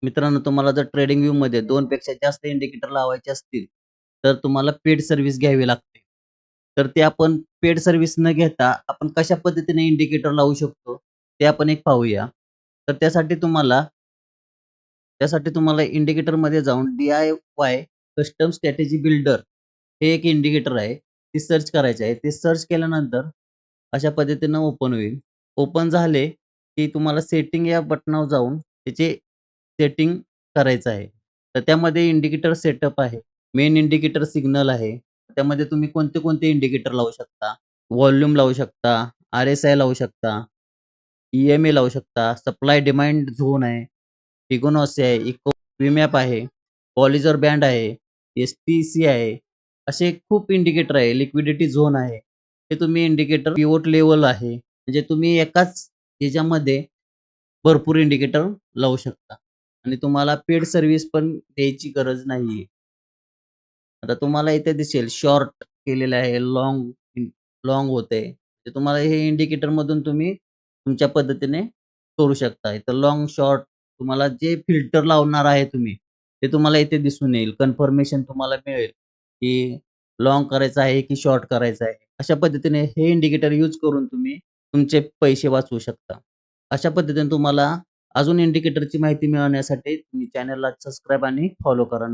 मित्रांनो, तुम्हाला जर ट्रेडिंग व्ह्यूमध्ये 2 पेक्षा जास्त इंडिकेटर लावायचे असतील, तर तुम्हाला पेड सर्व्हिस घ्यावी लागते. तर ते आपण पेड सर्व्हिस न घेता आपण कशा पद्धतीने इंडिकेटर लावू शकतो, ते आपण एक पाहूया. तर त्यासाठी तुम्हाला इंडिकेटरमध्ये जाऊन डी-आय-वाय कस्टम स्ट्रॅटेजी बिल्डर हे एक इंडिकेटर आहे. ते सर्च करायचं आहे. ते सर्च केल्यानंतर अशा पद्धतीनं ओपन होईल. ओपन झाले, की तुम्हाला सेटिंग या बटनावर जाऊन त्याचे सेटिंग करायचं आहे. तर त्यामध्ये इंडिकेटर सेटअप आहे. मेन इंडिकेटर सिग्नल आहे. त्यामध्ये तुम्ही कोणते-कोणते इंडिकेटर लावू शकता. व्हॉल्यूम लावू शकता, आर-एस-आय लावू शकता, ई-एम-ए लावू शकता, सप्लाय डिमांड झोन आहे, फिबोनाची आहे, इको Vmap आहे, बॉलिंजर बँड आहे, एस-टी-सी आहे. असे खूप इंडिकेटर आहे. लिक्विडिटी झोन आहे. हे तुम्ही इंडिकेटर पिव्होट लेव्हल आहे. म्हणजे तुम्ही एकाच ह्याच्यामध्ये भरपूर इंडिकेटर लावू शकता आणि तुम्हाला पेड सर्व्हिस पण द्यायची गरज नाहीये. आता तुम्हाला इथे दिसेल शॉर्ट केलेलं आहे, लाँग होतंय. ते तुम्हाला हे इंडिकेटरमधून तुम्ही तुमच्या पद्धतीने करू शकता. तर लाँग, शॉर्ट तुम्हाला जे फिल्टर लावणार आहे तुम्ही, ते तुम्हाला इथे दिसून येईल. कन्फर्मेशन तुम्हाला मिळेल, की लाँग करायचं आहे की शॉर्ट करायचं आहे. अशा पद्धतीने हे इंडिकेटर यूज करून तुम्ही तुमचे पैसे वाचवू शकता. अशा पद्धतीने तुम्हाला अजून इंडिकेटरची माहिती मिळवण्यासाठी तुम्ही चॅनलला सबस्क्राईब आणि फॉलो करा.